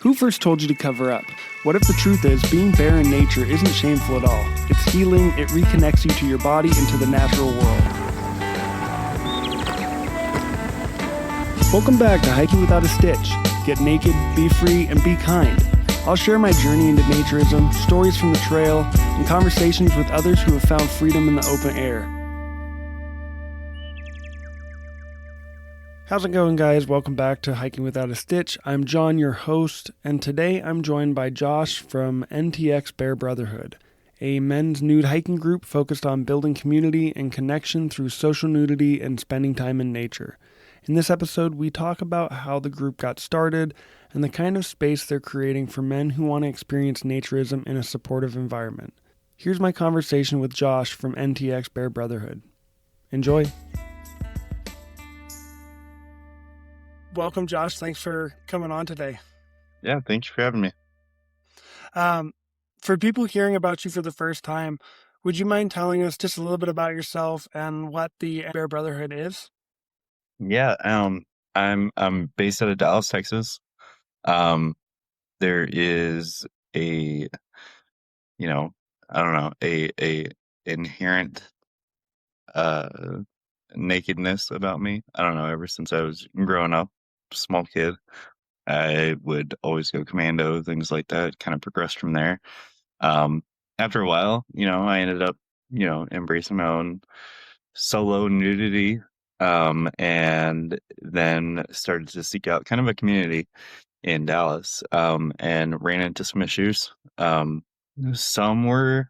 Who first told you to cover up? What if the truth is being bare in nature isn't shameful at all? It's healing, it reconnects you to your body and to the natural world. Welcome back to Hiking Without a Stitch. Get naked, be free, and be kind. I'll share my journey into naturism, stories from the trail, and conversations with others who have found freedom in the open air. How's it going, guys? Welcome back to Hiking Without a Stitch. I'm John, your host, and today I'm joined by Josh from NTX Bare Brotherhood, a men's nude hiking group focused on building community and connection through social nudity and spending time in nature. In this episode, we talk about how the group got started and the kind of space they're creating for men who want to experience naturism in a supportive environment. Here's my conversation with Josh from NTX Bare Brotherhood. Enjoy. Welcome, Josh. Thanks for coming on today. Yeah, thank you for having me. For people hearing about you for the first time, would you mind telling us just a little bit about yourself and what the Bare Brotherhood is? Yeah, I'm based out of Dallas, Texas. There is a, a inherent nakedness about me. I don't know, ever since I was growing up, small kid, I would always go commando, things like that, kind of progressed from there. After a while, I ended up, embracing my own solo nudity, and then started to seek out kind of a community in Dallas, and ran into some issues. Some were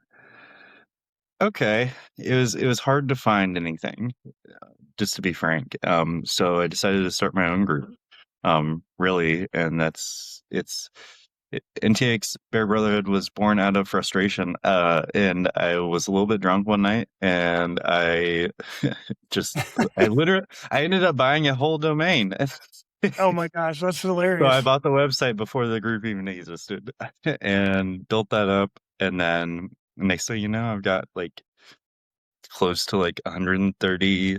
okay. It was hard to find anything, just to be frank. So I decided to start my own group, really, and NTX Bare Brotherhood was born out of frustration, and I was a little bit drunk one night, and I ended up buying a whole domain. Oh my gosh, that's hilarious. So I bought the website before the group even existed and built that up, and then next thing you know, I've got like close to like 130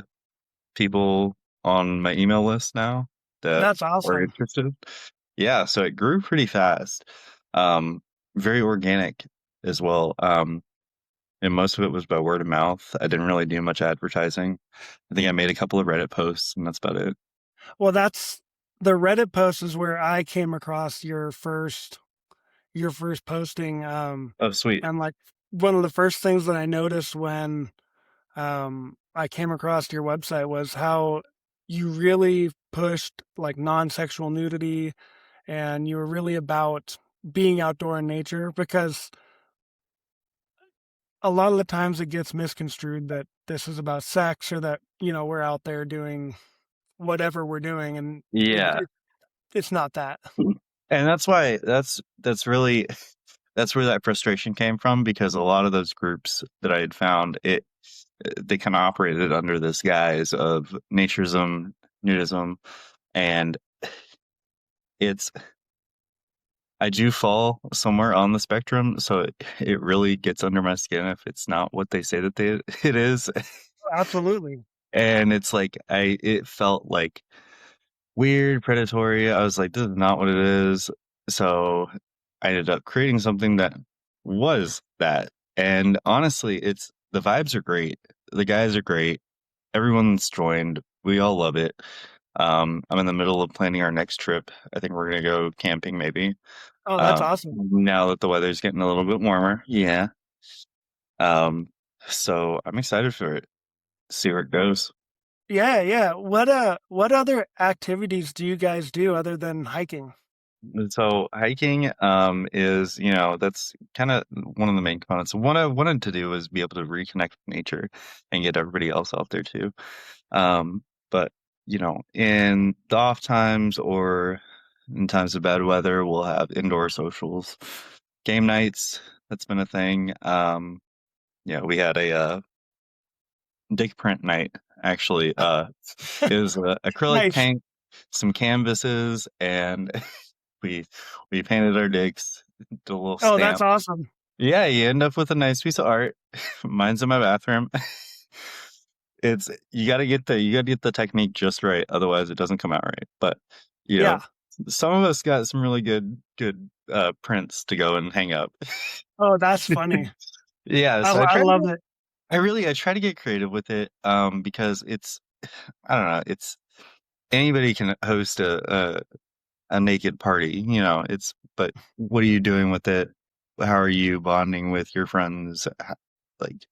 people on my email list now That's are awesome. interested. Yeah, so it grew pretty fast. Very organic as well. And most of it was by word of mouth. I didn't really do much advertising. I think I made a couple of Reddit posts, and that's about it. Well, the Reddit post is where I came across your first posting. Oh, sweet. And like one of the first things that I noticed when I came across your website was how you really pushed like non-sexual nudity, and you were really about being outdoor in nature, because a lot of the times it gets misconstrued that this is about sex, or that, we're out there doing whatever we're doing, and Yeah. it's not that. And that's why that's where that frustration came from, because a lot of those groups that I had found, they kind of operated under this guise of naturism, nudism, and I do fall somewhere on the spectrum, so it really gets under my skin if it's not what they say that it is. Absolutely. And it's like it felt like weird, predatory. I was like, this is not what it is. So I ended up creating something that was that. And honestly, the vibes are great. The guys are great. Everyone's joined. We all love it. I'm in the middle of planning our next trip. I think we're going to go camping maybe. Oh, that's awesome. Now that the weather's getting a little bit warmer. Yeah. So I'm excited for it. See where it goes. Yeah. What other activities do you guys do other than hiking? So hiking is, that's kind of one of the main components. What I wanted to do was be able to reconnect with nature and get everybody else out there too. But in the off times or in times of bad weather, we'll have indoor socials, game nights. That's been a thing. We had a dick print night, actually. It was acrylic Nice. paint, some canvases, and we painted our dicks, did a little stamp. Oh, that's awesome. Yeah, you end up with a nice piece of art. Mine's in my bathroom. You gotta get the technique just right, otherwise it doesn't come out right. But Yeah. some of us got some really good prints to go and hang up. Oh, that's funny. Yeah, I, so I love it. I try to get creative with it, because it's, I don't know, it's anybody can host a naked party, it's, but what are you doing with it? How are you bonding with your friends? Like,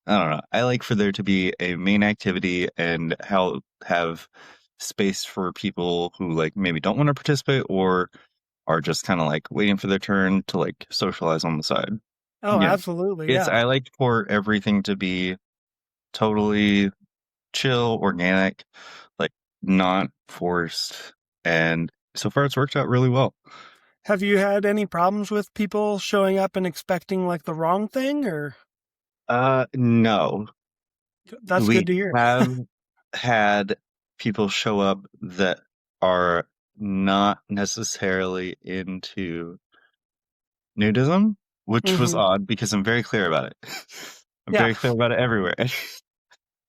I don't know. I like for there to be a main activity and how have space for people who like maybe don't want to participate or are just kind of like waiting for their turn to like socialize on the side. Oh, Yeah. absolutely. Yeah. I like for everything to be totally chill, organic, like not forced. And so far it's worked out really well. Have you had any problems with people showing up and expecting like the wrong thing, or No. that's good We to hear? have had people show up that are not necessarily into nudism, which was Hmm. odd because I'm very clear about it. I'm Yeah. very clear about it everywhere.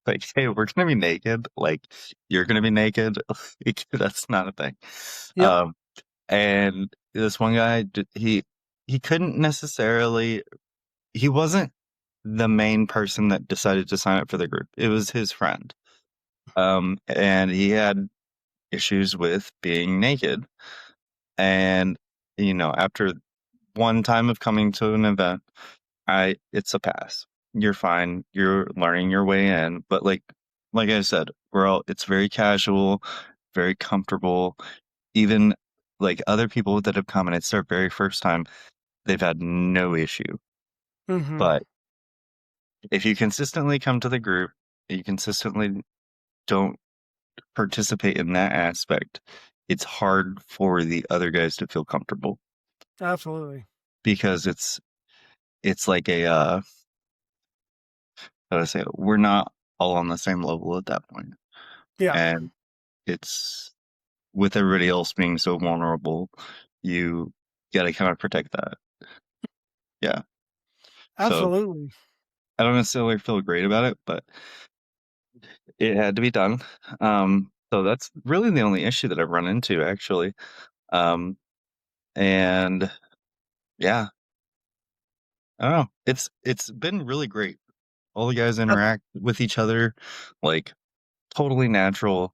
Like, hey, we're gonna be naked. Like, you're gonna be naked. Like, that's not a thing. Yep. Um, and this one guy, he couldn't necessarily. He wasn't the main person that decided to sign up for the group. It was his friend. And he had issues with being naked. And, after one time of coming to an event, it's a pass. You're fine. You're learning your way in. But like I said, it's very casual, very comfortable. Even like other people that have come and it's their very first time, they've had no issue. Hmm. But if you consistently come to the group, you consistently don't participate in that aspect, it's hard for the other guys to feel comfortable Absolutely. because it's like a how do I say it? We're not all on the same level at that point. Yeah. And it's with everybody else being so vulnerable, you gotta kind of protect that. Yeah. So Absolutely. I don't necessarily feel great about it, but it had to be done. So that's really the only issue that I've run into actually. Um, and yeah, I don't know. It's been really great. All the guys Uh, interact with each other, like totally natural.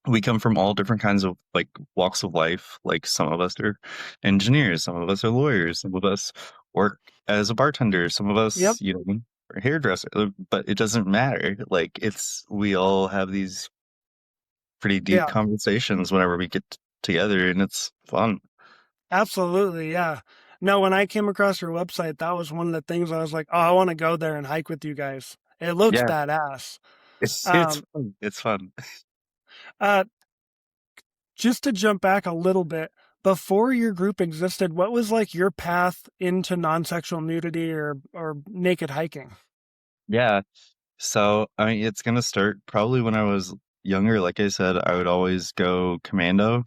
We come from all different kinds of like walks of life. Like some of us are engineers, some of us are lawyers, some of us work as a bartender, some of yep. us, are hairdresser. But it doesn't matter. Like we all have these pretty deep Yeah. conversations whenever we get together, and it's fun. Absolutely. Yeah. No, when I came across your website, that was one of the things I was like, oh, I want to go there and hike with you guys. It looks Yeah, badass. it's Um, fun. It's fun. uh, just to jump back a little bit, before your group existed, what was like your path into non-sexual nudity or naked hiking? Yeah. So, I mean, it's gonna start probably when I was younger. Like I said, I would always go commando,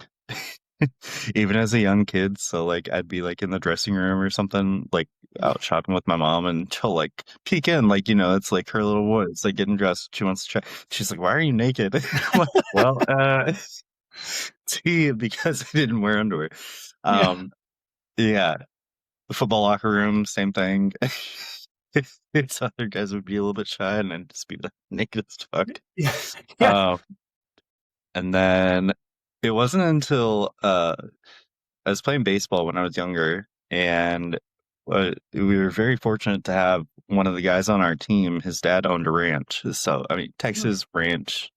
even as a young kid. So, like, I'd be like in the dressing room or something, like out shopping with my mom, and she'll like peek in, like, it's like her little boy. It's like getting dressed. She wants to try. She's like, "Why are you naked?" I'm like, well, see, because I didn't wear underwear. Yeah. Um, yeah, the football locker room, same thing. It's other guys would be a little bit shy and then just be the naked as fuck. Yeah. Yeah. Um, and then it wasn't until I was playing baseball when I was younger, and we were very fortunate to have one of the guys on our team. His dad owned a ranch, so I mean, Texas ranch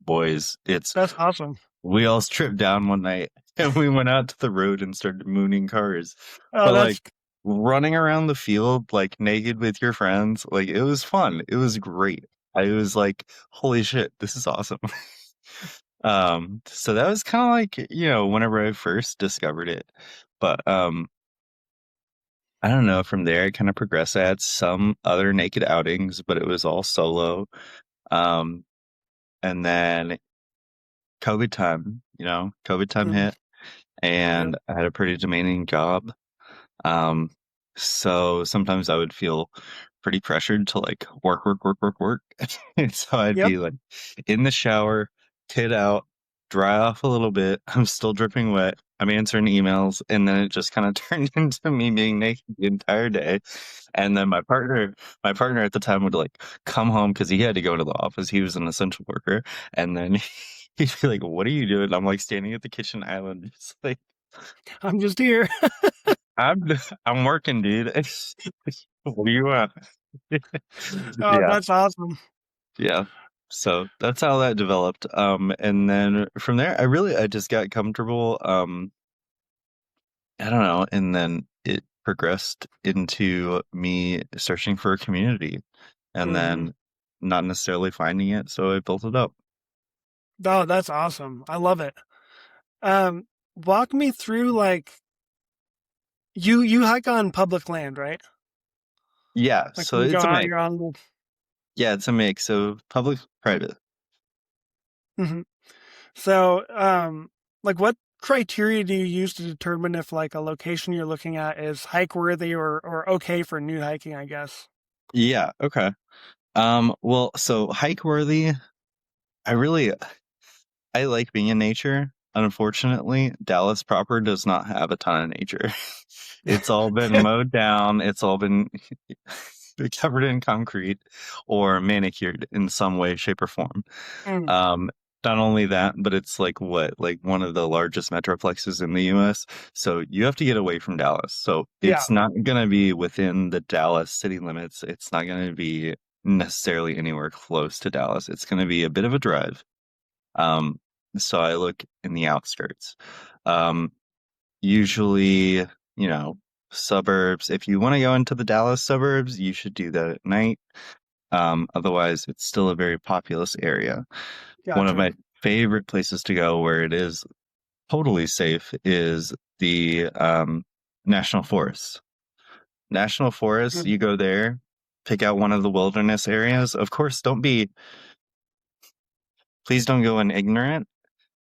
boys. That's awesome. We all stripped down one night and we went out to the road and started mooning cars. Oh, But that's like running around the field like naked with your friends, like it was fun. It was great. I was like, holy shit, this is awesome. So that was kind of like, whenever I first discovered it. But I don't know, from there it kind of progressed. I had some other naked outings, but it was all solo. Um, and then COVID time mhm. hit Yep. and I had a pretty demanding job. Um, so sometimes I would feel pretty pressured to like work, work, work, work, work. And so I'd Yep. be like in the shower, kid out, dry off a little bit. I'm still dripping wet. I'm answering emails, and then it just kind of turned into me being naked the entire day. And then my partner at the time would like come home because he had to go to the office. He was an essential worker, and then he'd be like, "What are you doing?" I'm like standing at the kitchen island, just like I'm just here. I'm I'm working, dude. What do you want? Oh, Yeah, that's awesome. yeah. So that's how that developed. And then from there, I just got comfortable. I don't know, and then it progressed into me searching for a community, and Hmm. then not necessarily finding it, so I built it up. Oh, that's awesome. I love it. Um, Walk me through like you hike on public land, right? Yeah, Like so when you go it's a out, mix. you're on. Yeah, it's a mix of public, private. Mhm. So, like, what criteria do you use to determine if like a location you're looking at is hike worthy or okay for new hiking? I guess. Yeah, okay. Well, so hike worthy, I really I like being in nature. Unfortunately, Dallas proper does not have a ton of nature. It's all been mowed down. It's all been covered in concrete or manicured in some way, shape, or form. Mm, Um, Not only that, but it's like one of the largest metroplexes in the US. So you have to get away from Dallas. So yeah. it's not going to be within the Dallas city limits. It's not going to be necessarily anywhere close to Dallas. It's going to be a bit of a drive. Um, so I look in the outskirts. Um, Usually, suburbs. If you want to go into the Dallas suburbs, you should do that at night. Otherwise, it's still a very populous area. One of Gotcha. my favorite places to go where it is totally safe is the National Forests. National Forests, Mm, you go there, pick out one of the wilderness areas. Of course, please don't go in ignorant.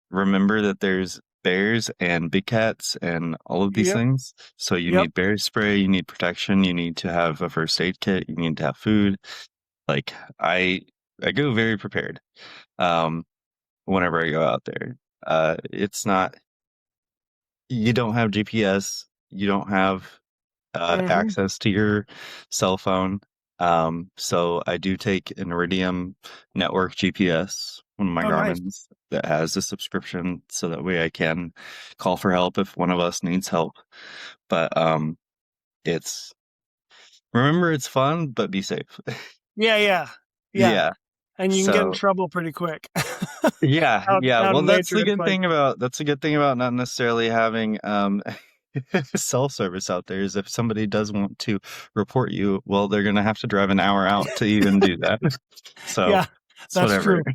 Remember that there's bears and big cats and all of these yep. things. So you Yep. need bear spray, you need protection, you need to have a first aid kit, you need to have food. Like I I go very prepared whenever I go out there. It's not You don't have GPS, you don't have Hmm. access to your cell phone. So I do take an Iridium network GPS, one of my Oh, nice. Garmin's that has a subscription, so that way I can call for help if one of us needs help. But it's remember it's fun, but be safe. Yeah, yeah, yeah. Yeah. And you can get in So trouble pretty quick. yeah, out yeah. out Well, in nature, it's like, that's a good thing about not necessarily having cell service out there is if somebody does want to report you, well, they're gonna have to drive an hour out to even do that. So yeah, it's that's whatever. true.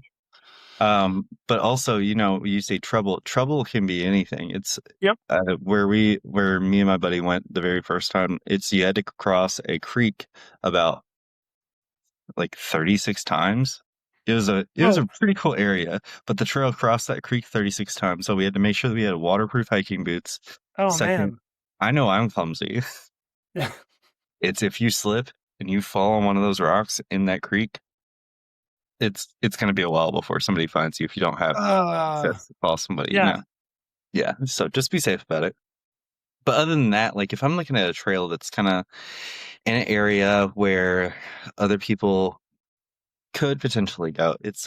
But also, you say trouble. Trouble can be anything. It's Yep. where me and my buddy went the very first time. It's you had to cross a creek about like 36 times. It was a Oh, pretty cool area, but the trail crossed that creek 36 times, so we had to make sure that we had waterproof hiking boots. oh Second, man. I know I'm clumsy. Yeah. It's if you slip and you fall on one of those rocks in that creek, it's going to be a while before somebody finds you if you don't have Uh, access to call somebody. yeah. Yeah, so just be safe about it. But other than that, like if I'm looking at a trail that's kind of in an area where other people could potentially go, it's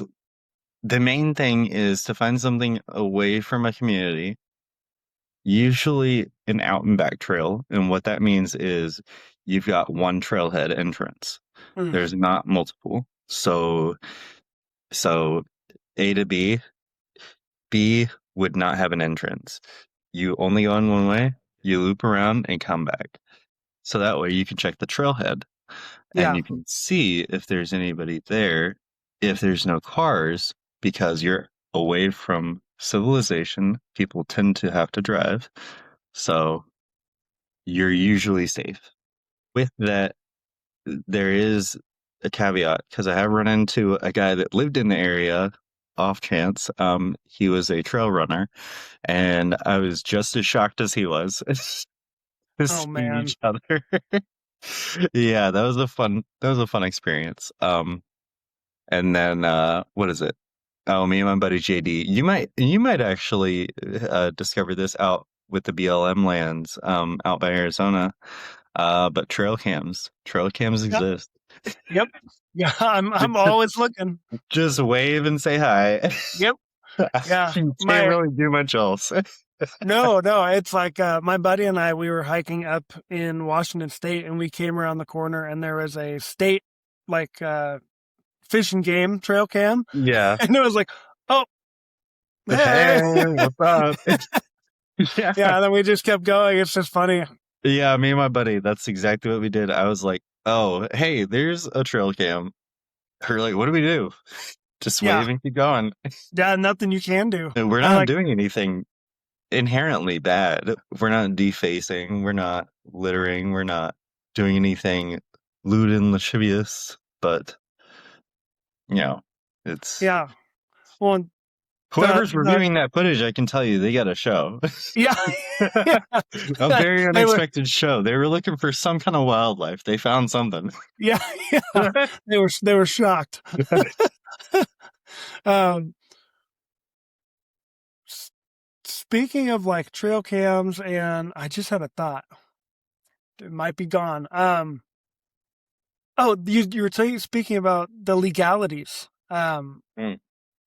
the main thing is to find something away from a community, usually an out and back trail. And what that means is you've got one trailhead entrance. Mm, There's not multiple. So A to B, B would not have an entrance. You only go in one way, you loop around and come back. So that way you can check the trailhead and yeah. you can see if there's anybody there, if there's no cars, because you're away from civilization. People tend to have to drive. So you're usually safe. With that, there is a caveat because I have run into a guy that lived in the area off chance. He was a trail runner, and I was just as shocked as he was Oh seeing man. each other. Yeah, that was a fun experience. And then what is it? Oh, me and my buddy JD. You might actually discover this out with the BLM lands out by Arizona. But trail cams Yep. exist. Yep. Yeah, I'm always looking. Just wave and say hi. Yep. Yeah. You can't My really do much else. No, no, it's like my buddy and I, we were hiking up in Washington State and we came around the corner and there was a state like fish and game trail cam. Yeah. And it was like, oh, Hey, hey. what's up? Yeah. Yeah, and then we just kept going. It's just funny. Yeah, me and my buddy, that's exactly what we did. I was like, oh, hey, there's a trail cam. We're like, what do we do? Just Yeah. wave and keep going. Yeah, nothing you can do. We're And not like, doing anything inherently bad. We're not defacing. We're not littering. We're not doing anything lewd and lascivious. But, you know, it's yeah. Well, whoever's the reviewing that footage, I can tell you they got a show. yeah. A very They were unexpected show. They were looking for some kind of wildlife. They found something. yeah, yeah. They were shocked. Um s- Speaking of like trail cams, and I just had a thought. It might be gone. Oh, you were speaking about the legalities, Mm.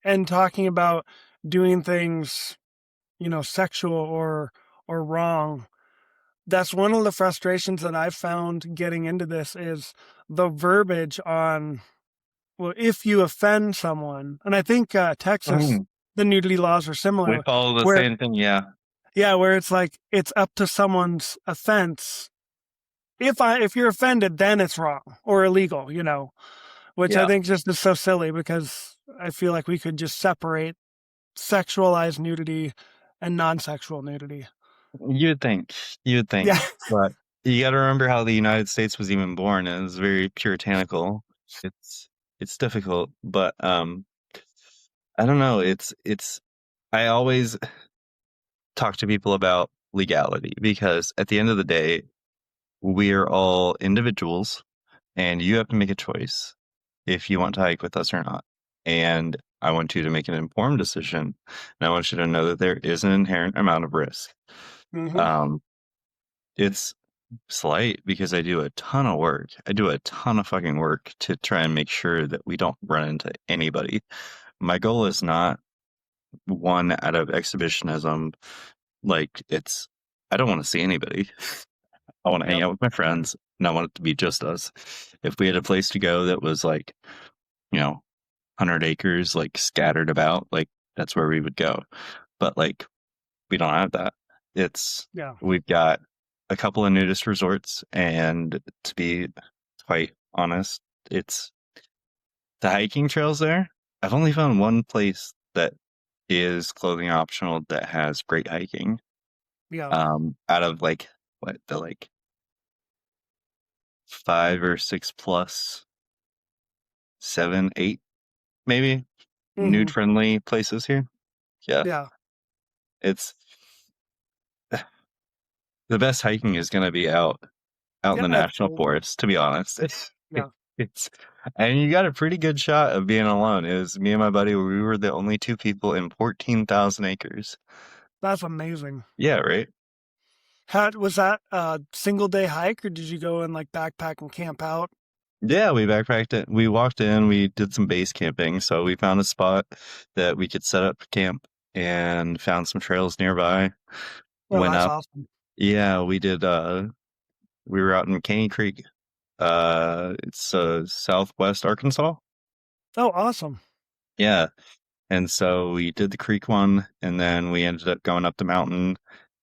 and talking about doing things, sexual or wrong. That's one of the frustrations that I've found getting into this is the verbiage on, well, if you offend someone, and I think Texas, Mm. the nudity laws are We similar, follow the where same thing, yeah. yeah, where it's like it's up to someone's offense. If you're offended, then it's wrong or illegal, which I Yeah. think just is so silly because I feel like we could just separate sexualized nudity and non-sexual nudity. You'd think. You'd think. Yeah, But you got to remember how the United States was even born. And it's very puritanical. It's difficult, but I don't know. I always talk to people about legality because at the end of the day, we're all individuals and you have to make a choice if you want to hike with us or not. And I want you to make an informed decision. And I want you to know that there is an inherent amount of risk. hmm Um, it's slight because I do a ton of work. I do a ton of fucking work to try and make sure that we don't run into anybody. My goal is not one out of exhibitionism. Like I don't want to see anybody. I want to hang Yep. out with my friends and I want it to be just us. If we had a place to go that was like, 100 acres, like scattered about, like that's where we would go. But like, we don't have that. Yeah. We've got a couple of nudist resorts, and to be quite honest, it's the hiking trails there. I've only found one place that is clothing optional that has great hiking. Yeah. Out of like what the like 5 or 6 plus 7, 8 maybe nude hmm friendly places here. Yeah, Yeah. it's the best hiking is going to be out in Yeah. the national Absolutely. forest, to be honest. Yeah. It's and you got a pretty good shot of being alone. It was me and my buddy. We were the only two people in 14,000 acres. That's amazing. Yeah, right. How was that a single day hike or did you go and like backpack and camp out? Yeah, we backpacked it. We walked in. We did some base camping. So we found a spot that we could set up camp and found some trails nearby. Well, Went that's up. awesome. Yeah, we did. We were out in Caney Creek. It's southwest Arkansas. Oh, awesome. Yeah. And so we did the creek one, and then we ended up going up the mountain.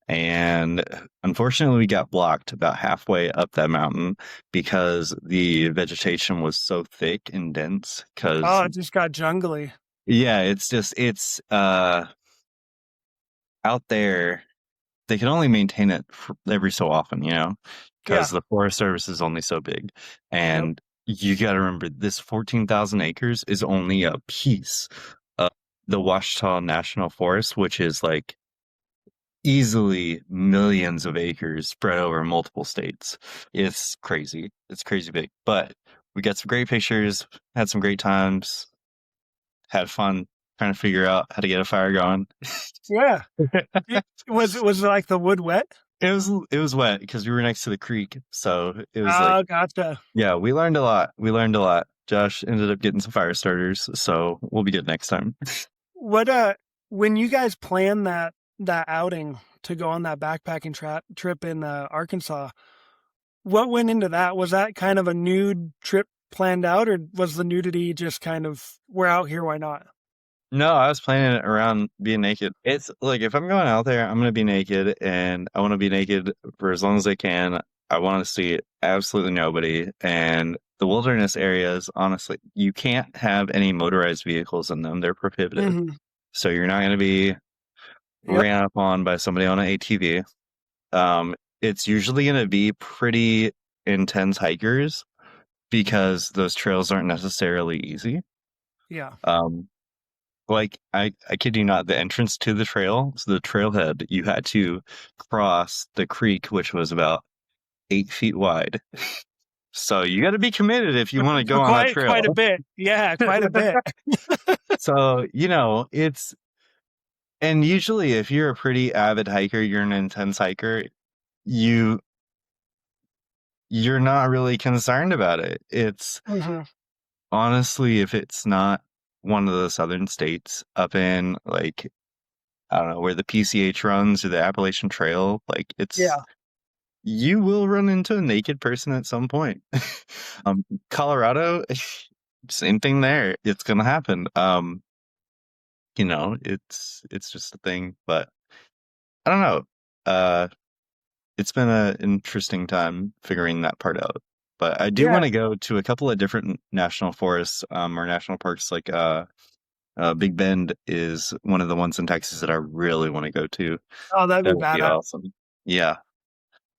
And unfortunately, we got blocked about halfway up that mountain because the vegetation was so thick and dense. Oh, Because, it just got jungly. yeah, it's out there. They can only maintain it for every so often, because Yeah. the Forest Service is only so big. Yep. And you got to remember, this 14,000 acres is only a piece of the Ouachita National Forest, which is like easily millions of acres spread over multiple states. It's crazy. It's crazy big. But we got some great pictures, had some great times, had fun. trying to figure out how to get a fire going. Yeah. Was it like the wood wet? It was wet because we were next to the creek, so it was like, Oh, gotcha. yeah, we learned a lot. We learned a lot. Josh ended up getting some fire starters, so we'll be good next time. What when you guys planned that outing to go on that backpacking trip in Arkansas, what went into that? Was that kind of a nude trip planned out, or was the nudity just kind of we're out here, why not? No, I was planning it around being naked. It's like if I'm going out there, I'm gonna be naked, and I want to be naked for as long as I can. I want to see absolutely nobody. And the wilderness areas, honestly, you can't have any motorized vehicles in them. They're prohibited. Hmm. So you're not going to be Yep. ran up on by somebody on an ATV. It's usually going to be pretty intense hikers because those trails aren't necessarily easy. Yeah. Um, like I kid you not, the entrance to the trail, so the trailhead, you had to cross the creek, which was about 8 feet wide. So you got to be committed if you want to go on that Quite a trail. bit. Yeah, quite a bit. So, and usually if you're a pretty avid hiker, you're an intense hiker, you you're not really concerned about it. It's Hmm. honestly, if it's not one of the southern states up in like, I don't know, where the PCH runs or the Appalachian Trail, like Yeah. you will run into a naked person at some point. Colorado, same thing there. It's gonna happen. It's just a thing, but I don't know. It's been an interesting time figuring that part out. But I do want Yeah. to go to a couple of different national forests, or national parks. Like Big Bend is one of the ones in Texas that I really want to go to. Oh, that'd be That would be badass. awesome. Yeah,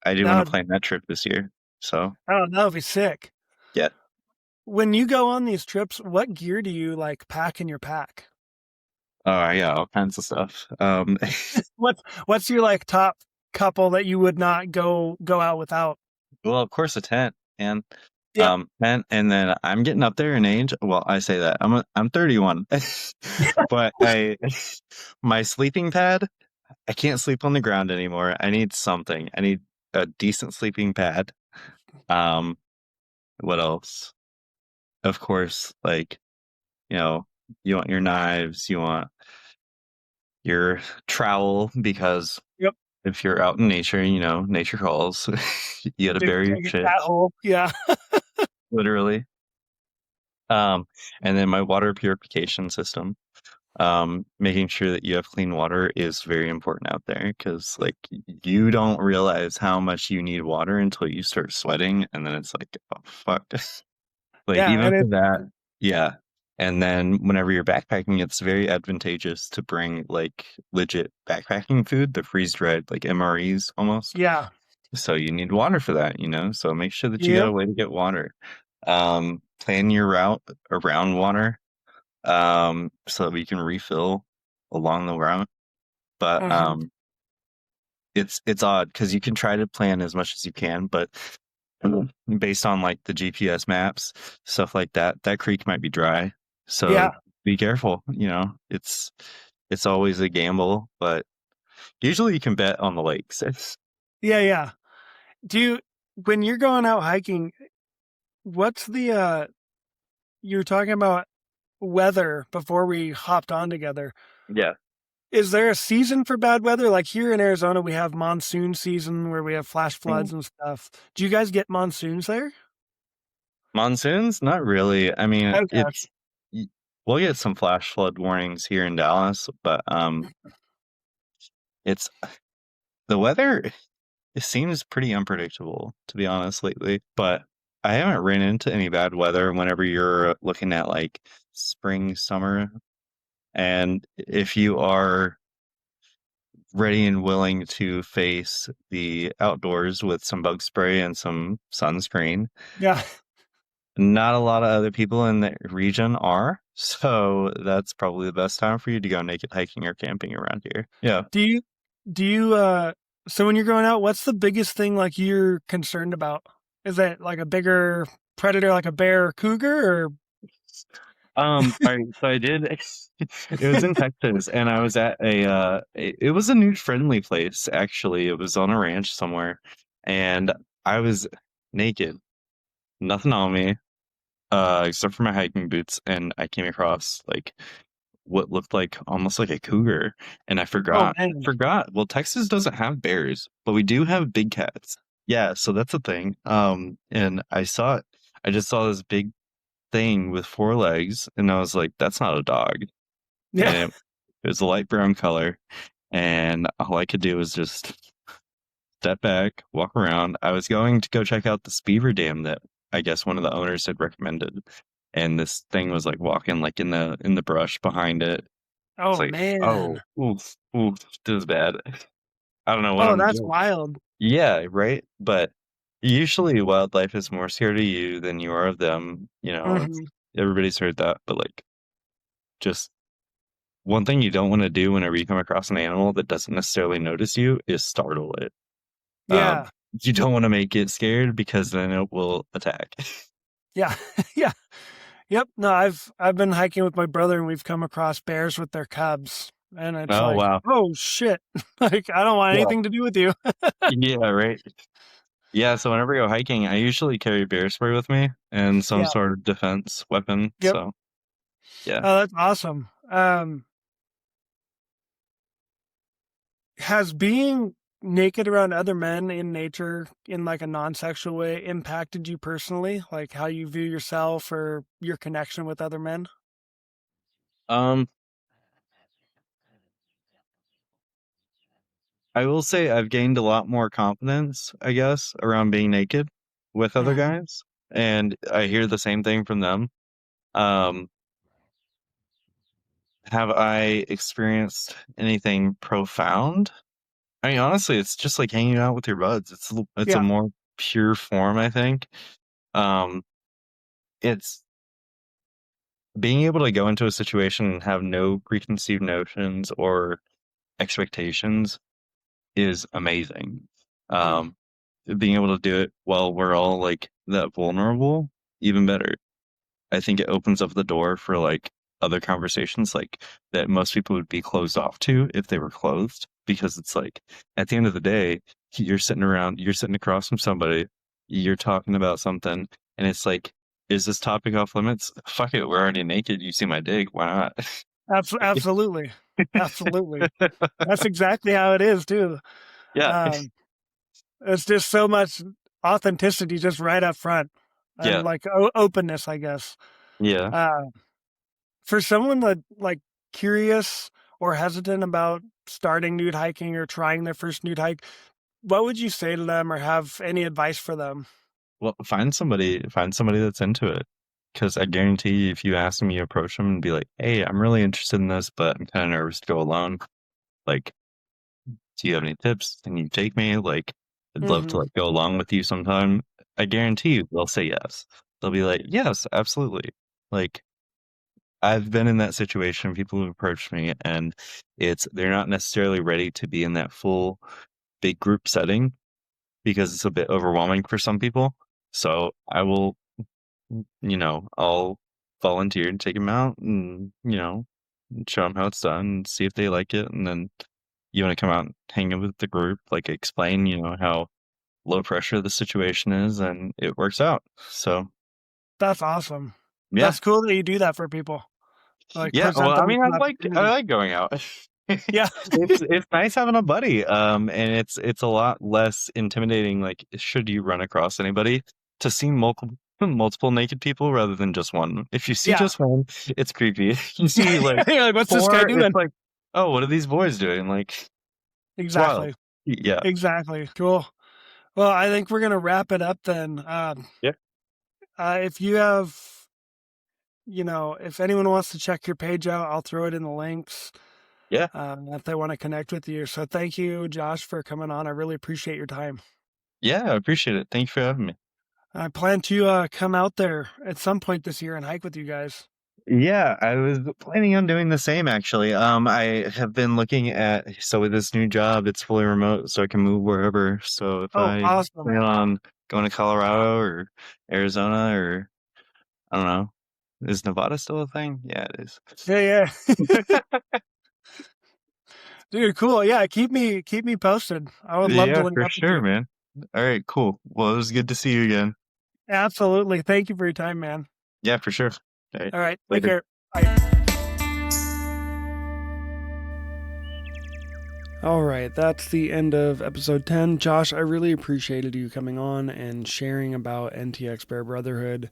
I do That want to would, plan that trip this year. So oh, that would be sick. yeah. When you go on these trips, what gear do you like pack in your pack? Oh yeah, all kinds of stuff. What's your like top couple that you would not go out without? Well, of course, a tent and Yep. tent, and then I'm getting up there in age. Well, I say that I'm 31, but my sleeping pad. I can't sleep on the ground anymore. I need something. I need a decent sleeping pad. Um, what else? Of course, like you know, you want your knives, you want your trowel because Yep. if you're out in nature, nature calls. You got to Dig bury your dig shit, that hole. Yeah. literally. Um, and then my water purification system. Making sure that you have clean water is very important out there because, like, you don't realize how much you need water until you start sweating, and then it's like, oh, fuck. Like, Yeah, even and for that, yeah. And then whenever you're backpacking, it's very advantageous to bring like legit backpacking food, the freeze-dried, like MREs almost. yeah. So you need water for that. So make sure that you got Yep. a way to get water. Plan your route around water, so that we can refill along the route. But Uh-huh. it's odd because you can try to plan as much as you can, but based on like the GPS maps, stuff like that, that creek might be dry. So Yeah. be careful. It's always a gamble, but usually you can bet on the lakes. Yeah, yeah. Do you when you're going out hiking, what's the you were talking about weather before we hopped on together. Yeah. Is there a season for bad weather? Like here in Arizona, we have monsoon season where we have flash floods and stuff. Do you guys get monsoons there? Monsoons? Not really. I mean, Okay. y- we'll get some flash flood warnings here in Dallas, but it's the weather. It seems pretty unpredictable, to be honest, lately. But I haven't ran into any bad weather whenever you're looking at like spring, summer. And if you are ready and willing to face the outdoors with some bug spray and some sunscreen, Yeah. not a lot of other people in the region are. So that's probably the best time for you to go naked hiking or camping around here. Yeah. Do you do you so when you're going out, what's the biggest thing like you're concerned about? Is it like a bigger predator like a bear or cougar or all right, so I did. It was in Texas, and I was at it was a nude friendly place actually. It was on a ranch somewhere, and I was naked, nothing on me, except for my hiking boots, and I came across like what looked like almost like a cougar, and I Oh forgot. I man. forgot. Well, Texas doesn't have bears, but we do have big cats. Yeah, so that's a thing. And I saw it. I just saw this big thing with four legs, and I was like, "That's not a dog." Yeah. And it was a light brown color, and all I could do was just step back, walk around. I was going to go check out this beaver dam that I guess one of the owners had recommended, and this thing was like walking like in the brush behind it. It's Oh like, oh, man. oof, oof, this is bad. I don't know what Oh, I'm that's doing. wild. Yeah, right. But usually wildlife is more scared of you than you are of them. You know, it's Hmm. everybody's heard that, but like just one thing you don't want to do whenever you come across an animal that doesn't necessarily notice you is startle it. Um, Yeah. you don't want to make it scared because then it will attack. Yeah. Yeah. Yep. No, I've been hiking with my brother and we've come across bears with their cubs. And it's Oh like, wow. oh shit. Like I don't want Yeah. anything to do with you. Yeah, right. Yeah, so whenever I go hiking, I usually carry bear spray with me and some Yeah. sort of defense weapon. Yep. So yeah. Oh, that's awesome. Has being naked around other men in nature in like a non-sexual way impacted you personally? Like how you view yourself or your connection with other men? Um, I will say I've gained a lot more confidence, I guess, around being naked with other Hmm. guys, and I hear the same thing from them. Um, have I experienced anything profound? I mean, honestly, it's just like hanging out with your buds. It's a Yeah. more pure form, I think. Um, it's being able to go into a situation and have no preconceived notions or expectations is amazing. Mm. Um, being able to do it while we're all like that vulnerable, even better. I think it opens up the door for like other conversations like that most people would be closed off to if they were closed because it's like at the end of the day you're sitting across from somebody, you're talking about something, and it's like, is this topic off limits? Fuck it, we're already naked, you see my dick, why not? Absolutely. Absolutely. That's exactly how it is too. Yeah. Um, it's just so much authenticity just right up front and Yeah. like openness, I guess. Yeah. Uh, for someone that like curious or hesitant about starting nude hiking or trying their first nude hike, what would you say to them or have any advice for them? Well, find somebody that's into it. Because I guarantee you, if you ask them, you approach them and be like, "Hey, I'm really interested in this, but I'm kind of nervous to go alone. Like, do you have any tips? Can you take me? Like, I'd love to Hmm. like go along with you sometime." I guarantee you, they'll say yes. They'll be like, "Yes, absolutely." Like, I've been in that situation. People have approached me, and they're not necessarily ready to be in that full big group setting because it's a bit overwhelming for some people. So I will, I'll volunteer and take them out and, show them how it's done and see if they like it. And then you want to come out and hang out with the group, like explain, how low pressure the situation is, and it works out. So, That's awesome. yeah. That's cool that you do that for people. Like Yeah. Well, present I them with mean, an I opportunity. like going out. Yeah. It's nice having a buddy. And it's a lot less intimidating. Like, should you run across anybody to see multiple naked people rather than just one. If you see Yeah. just one, it's creepy. You see like You're like, what's this guy four, it's doing? like, oh, what are these boys doing? Like, it's wild. Exactly. Yeah. Exactly. Cool. Well, I think we're gonna wrap it up then. Yeah. If you have, if anyone wants to check your page out, I'll throw it in the links Yeah. if they want to connect with you. So thank you, Josh, for coming on. I really appreciate your time. Yeah. I appreciate it. Thank you for having me. I plan to come out there at some point this year and hike with you guys. Yeah, I was planning on doing the same actually. I have been looking at, so with this new job, it's fully remote, so I can move wherever. So if Oh, I awesome. plan on going to Colorado or Arizona or I don't know, Is Nevada still a thing? Yeah, it is. Yeah. Dude, cool. Yeah, keep me posted. I would love to Yeah, link for up with sure, you. man. All right, cool. Well, it was good to see you again. Absolutely. Thank you for your time, man. Yeah, for sure. All right, All right. Take later. care. Bye. All right, that's the end of episode 10. Josh, I really appreciated you coming on and sharing about NTX Bare Brotherhood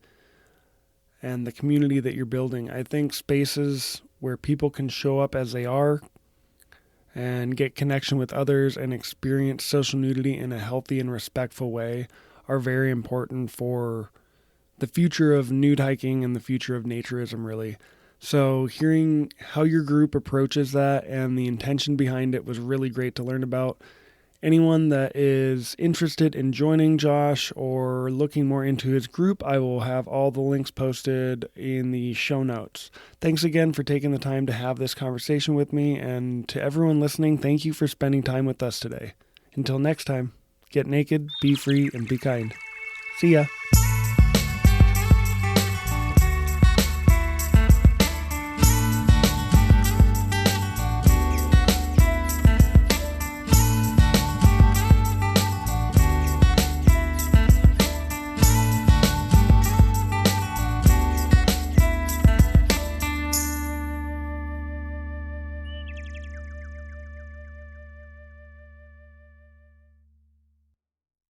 and the community that you're building. I think spaces where people can show up as they are and get connection with others and experience social nudity in a healthy and respectful way are very important for the future of nude hiking and the future of naturism, really. So, hearing how your group approaches that and the intention behind it was really great to learn about. Anyone that is interested in joining Josh or looking more into his group, I will have all the links posted in the show notes. Thanks again for taking the time to have this conversation with me, and to everyone listening, thank you for spending time with us today. Until next time, get naked, be free, and be kind. See ya.